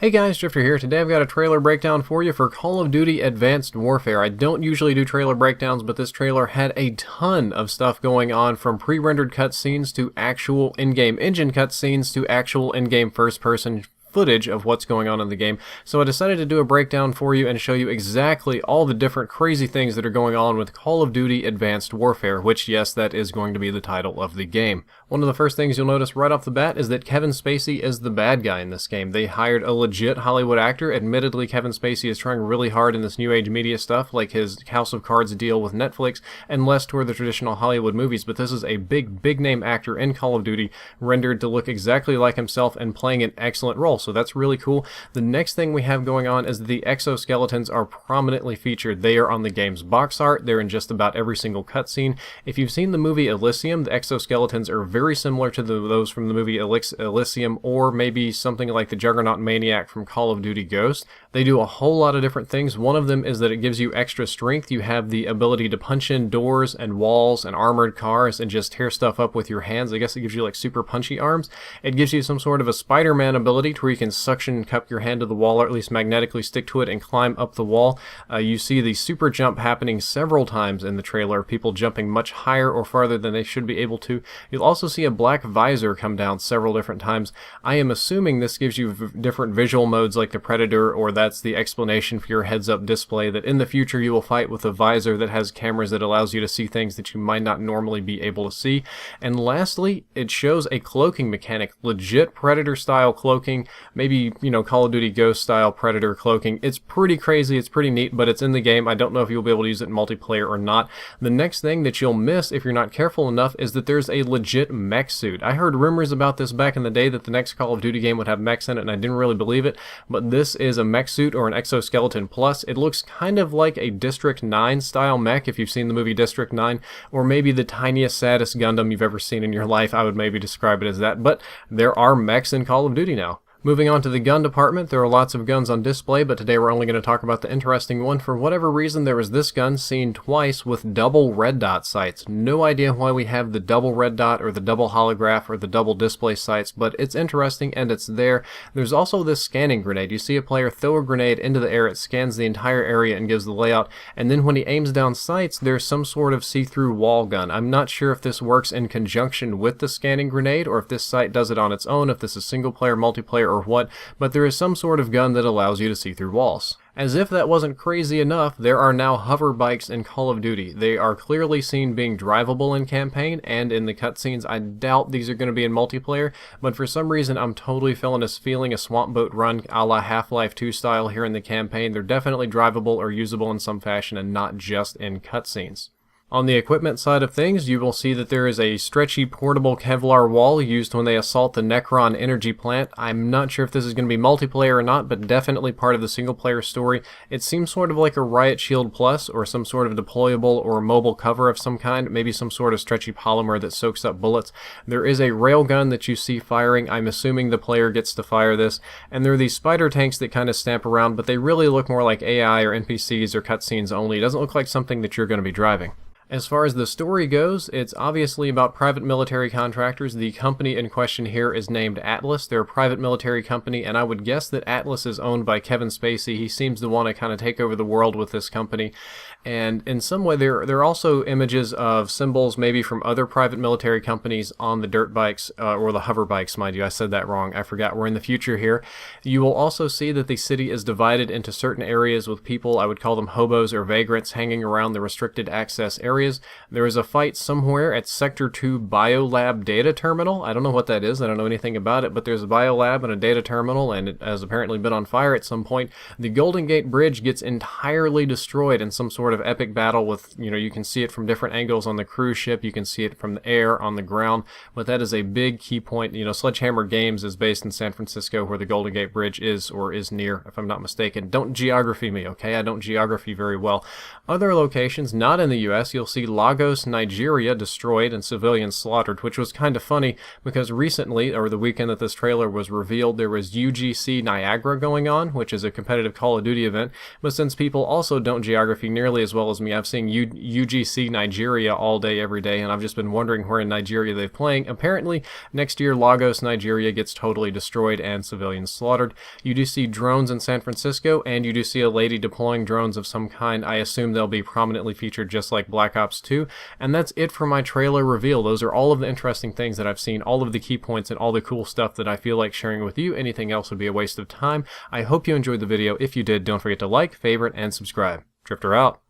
Hey guys, Drifter here. Today I've got a trailer breakdown for you for Call of Duty Advanced Warfare. I don't usually do trailer breakdowns, but this trailer had a ton of stuff going on, from pre-rendered cutscenes to actual in-game engine cutscenes to actual in-game first-person footage of what's going on in the game. So I decided to do a breakdown for you and show you exactly all the different crazy things that are going on with Call of Duty Advanced Warfare, which, yes, that is going to be the title of the game. One of the first things you'll notice right off the bat is that Kevin Spacey is the bad guy in this game. They hired a legit Hollywood actor. Admittedly, Kevin Spacey is trying really hard in this new age media stuff, like his House of Cards deal with Netflix, and less toward the traditional Hollywood movies, but this is a big name actor in Call of Duty, rendered to look exactly like himself and playing an excellent role. So that's really cool. The next thing we have going on is that the exoskeletons are prominently featured. They are on the game's box art. They're in just about every single cutscene. If you've seen the movie Elysium, the exoskeletons are very similar to those from the movie Elysium, or maybe something like the Juggernaut Maniac from Call of Duty Ghost. They do a whole lot of different things. One of them is that it gives you extra strength. You have the ability to punch in doors and walls and armored cars and just tear stuff up with your hands. I guess it gives you like super punchy arms. It gives you some sort of a Spider-Man ability to where you can suction cup your hand to the wall, or at least magnetically stick to it and climb up the wall. You see the super jump happening several times in the trailer, people jumping much higher or farther than they should be able to. You'll also see a black visor come down several different times. I am assuming this gives you different visual modes like the Predator, or that's the explanation for your heads-up display, that in the future you will fight with a visor that has cameras that allows you to see things that you might not normally be able to see. And lastly, it shows a cloaking mechanic, legit Predator-style cloaking, maybe, Call of Duty Ghost-style Predator cloaking. It's pretty crazy, it's pretty neat, but it's in the game. I don't know if you'll be able to use it in multiplayer or not. The next thing that you'll miss if you're not careful enough is that there's a legit mech suit. I heard rumors about this back in the day, that the next Call of Duty game would have mechs in it, and I didn't really believe it, but this is a mech suit, or an exoskeleton plus. It looks kind of like a District 9 style mech, if you've seen the movie District 9, or maybe the tiniest, saddest Gundam you've ever seen in your life. I would maybe describe it as that, but there are mechs in Call of Duty now. Moving on to the gun department, there are lots of guns on display, but today we're only going to talk about the interesting one. For whatever reason, there was this gun seen twice with double red dot sights. No idea why we have the double red dot or the double holograph or the double display sights, but it's interesting and it's there. There's also this scanning grenade. You see a player throw a grenade into the air, it scans the entire area and gives the layout, and then when he aims down sights, there's some sort of see-through wall gun. I'm not sure if this works in conjunction with the scanning grenade, or if this sight does it on its own, if this is single player, multiplayer, or what, but there is some sort of gun that allows you to see through walls. As if that wasn't crazy enough, there are now hover bikes in Call of Duty. They are clearly seen being drivable in campaign and in the cutscenes. I doubt these are going to be in multiplayer, but for some reason I'm totally feeling a swamp boat run a la Half-Life 2 style here in the campaign. They're definitely drivable or usable in some fashion, and not just in cutscenes. On the equipment side of things, you will see that there is a stretchy portable Kevlar wall used when they assault the Necron energy plant. I'm not sure if this is going to be multiplayer or not, but definitely part of the single player story. It seems sort of like a Riot Shield Plus, or some sort of deployable or mobile cover of some kind, maybe some sort of stretchy polymer that soaks up bullets. There is a railgun that you see firing. I'm assuming the player gets to fire this. And there are these spider tanks that kind of stamp around, but they really look more like AI or NPCs or cutscenes only. It doesn't look like something that you're going to be driving. As far as the story goes, it's obviously about private military contractors. The company in question here is named Atlas. They're a private military company, and I would guess that Atlas is owned by Kevin Spacey. He seems to want to kind of take over the world with this company. And in some way, there are also images of symbols maybe from other private military companies on the dirt bikes, or the hover bikes, mind you. I said that wrong. I forgot. We're in the future here. You will also see that the city is divided into certain areas with people, I would call them hobos or vagrants, hanging around the restricted access areas. There is a fight somewhere at Sector 2 Biolab Data Terminal. I don't know what that is. I don't know anything about it, but there's a biolab and a data terminal, and it has apparently been on fire at some point. The Golden Gate Bridge gets entirely destroyed in some sort of epic battle with, you can see it from different angles on the cruise ship. You can see it from the air, on the ground, but that is a big key point. Sledgehammer Games is based in San Francisco, where the Golden Gate Bridge is, or is near, if I'm not mistaken. Don't geography me, okay? I don't geography very well. Other locations, not in the US, you'll see Lagos, Nigeria destroyed and civilians slaughtered, which was kind of funny because recently, or the weekend that this trailer was revealed, there was UGC Niagara going on, which is a competitive Call of Duty event, but since people also don't geography nearly nearly as well as me. I've seen UGC Nigeria all day, every day, and I've just been wondering where in Nigeria they're playing. Apparently, next year, Lagos, Nigeria gets totally destroyed and civilians slaughtered. You do see drones in San Francisco, and you do see a lady deploying drones of some kind. I assume they'll be prominently featured just like Black Ops 2. And that's it for my trailer reveal. Those are all of the interesting things that I've seen, all of the key points, and all the cool stuff that I feel like sharing with you. Anything else would be a waste of time. I hope you enjoyed the video. If you did, don't forget to like, favorite, and subscribe. Drifter out.